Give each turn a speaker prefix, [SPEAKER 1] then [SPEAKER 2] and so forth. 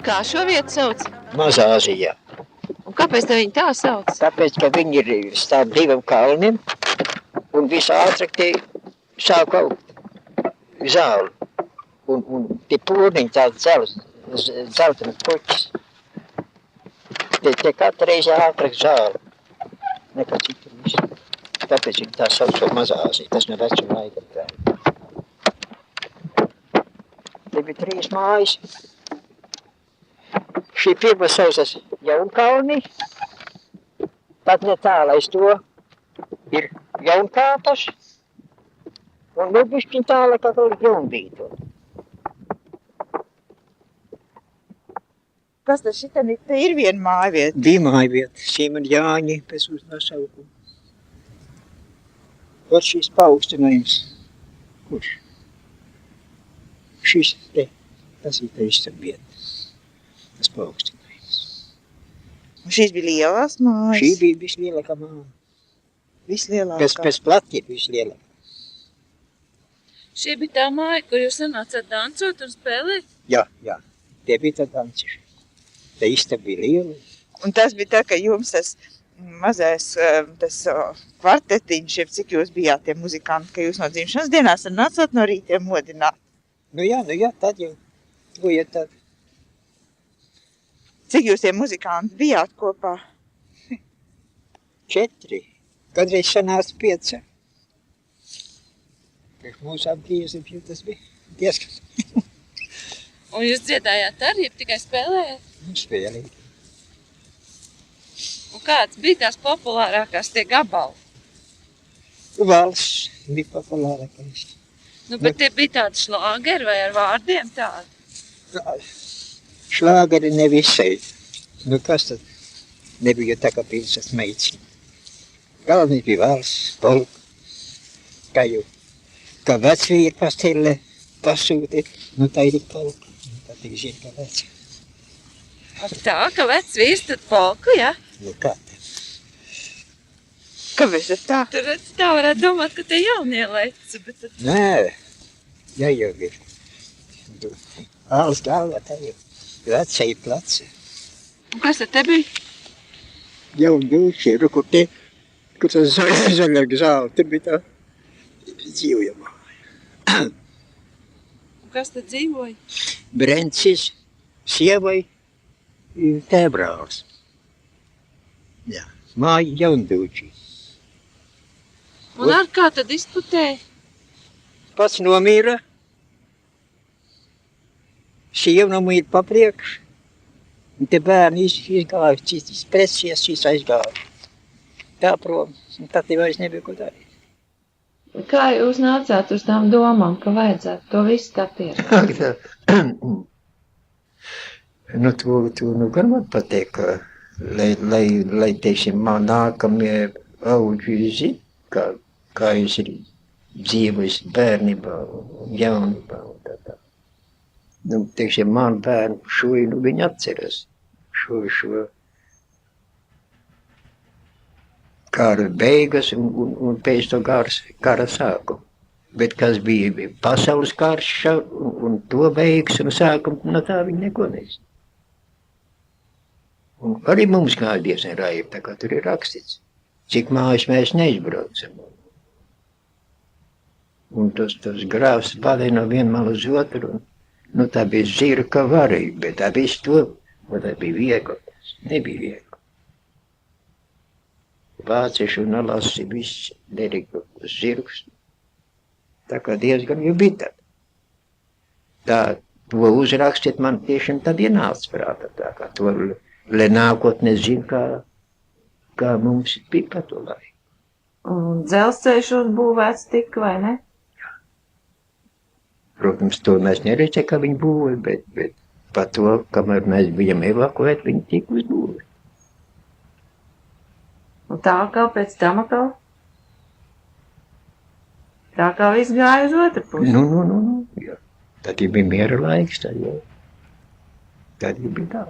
[SPEAKER 1] Kā šo vietu sauc?
[SPEAKER 2] Mazā Azijā.
[SPEAKER 1] Un kāpēc te viņi tā sauc?
[SPEAKER 2] Tāpēc, ka viņi ir stāv divam kalniem un visātrāk tie sāk augt zāli. Un tie pūriņi tāds dzeltenas puķis. Tie katru reizi ātrāk zāli nekā citur visu. Tāpēc viņi tā sauc par Mazā Aziju. Tas no vecuma laika tā. Te bija 3 mājas. Šī pirma saucas Jaunkalni, tad netālu aiz to ir Jaunkātas, un nu bišķiņ tālāk atkal Jaunbīto.
[SPEAKER 3] Kas tad šitien ir? Te ir viena mājvieta.
[SPEAKER 2] Bija mājvieta, šī man Jāņi pēc nosaukumu. Ot šīs paaugstinājums. Kurš? Šis te, tas ir te istabieta. Tas paaugstinājums.
[SPEAKER 3] Un šīs bija lielās mājas?
[SPEAKER 2] Šī bija vislielākā māja.
[SPEAKER 3] Vislielākā?
[SPEAKER 2] Pēc plati ir vislielākā.
[SPEAKER 1] Šī bija tā māja, kur jūs sanācāt dancot un spēlēt?
[SPEAKER 2] Jā. Tie bija tā danciši. Te istaba bija liela.
[SPEAKER 3] Un tas bija tā, ka jums tas mazais tas kvartetiņš, cik jūs bijāt tie muzikanti, ka jūs no dzimšanas dienās nācāt no rītiem modināt?
[SPEAKER 2] Nu jā, tad jau. To jau tad.
[SPEAKER 3] Cik jūs tie muzikanti bijāt kopā?
[SPEAKER 2] 4. Kadreiz sanāca 5. Priekš mūsu apgriezīm tas bija diezgan.
[SPEAKER 1] Un jūs dziedājāt arī, ja tikai spēlējāt?
[SPEAKER 2] Spēlīt.
[SPEAKER 1] Un kāds bija tās populārākās tie gabali?
[SPEAKER 2] Valsts bija populārākais.
[SPEAKER 1] Nu, bet tie bija tādi šlāgeri vai ar vārdiem tādi?
[SPEAKER 2] Šlāgeri ne visai. Nu, kas tad? Nebija tā kā pilsas meiciņa. Galvenais bija valsts, polka. Kā vecvīri pastēlē pasūti, nu tā ir polka. Tā tik zina, kā veci.
[SPEAKER 1] Tā, ka vecvīrs tad polku, ja?
[SPEAKER 2] Nu kā te?
[SPEAKER 3] Kāpēc ir tā?
[SPEAKER 1] Tur tā varētu domāt, ka te jaunie lec, bet tad...
[SPEAKER 2] Nē, jau ir. Āls galvā tā jau. Vecai placi.
[SPEAKER 1] Un kas tad te bija?
[SPEAKER 2] Jau dūši, kur tas zaļāk zāle, tur bija tā dzīvojama.
[SPEAKER 1] Un kas tad dzīvoja?
[SPEAKER 2] Brencis, sievai, tēbrāls. Jā, māja jaundūči.
[SPEAKER 1] Un ar kā tad izputēja?
[SPEAKER 2] Pats nomīra. Sieva nomīra papriekš. Un te bērni izgāja, šis presies, šis aizgāja. Tā prom. Un tad te vairs nebija ko darīt.
[SPEAKER 1] Kā jūs nācāt uz tām domām, ka vajadzētu to visu attiekt?
[SPEAKER 2] Nu, tu gan man patīk, lai teiksim, man nākamie auģi zina, kā es ir dzīvojis bērnībā un jaunībā un tā. Nu, teiksim, man bērni šoju, viņi atceras šo kara beigas un pēc to kara sākumu. Bet kas bija pasaules karš un to beigas un sākumu, no tā viņi neko nezina. Un arī mums kāja diezgan raiba, tā kā tur ir rakstīts, cik mājas mēs neizbraucam. Un tas grāvs balēja no viena malu uz otru, un nu, tā bija zirga varība, bet tā visu to, un tā bija viegli, tas nebija viegli. Vācieši un alasi viss derīga zirgus, tā kā diezgan jau bija tad. Tā, to uzrakstīt man tiešām tad ienāca prātā, tā kā to, lai nākotnē zina, kā mums bija pa to laiku.
[SPEAKER 1] Un dzelzceļš uzbūvēts tik, vai ne?
[SPEAKER 2] Protams, to mēs neredzējām, kā viņi būvēja, bet par to, kamēr mēs bijām evakuēti, viņi tika uzbūvēti.
[SPEAKER 1] Un tā kā pēc tam atkal? Tā kā viss gāja uz otru pusi?
[SPEAKER 2] Nu, jā. Tad jau bija miera laiks, tad jau bija tā.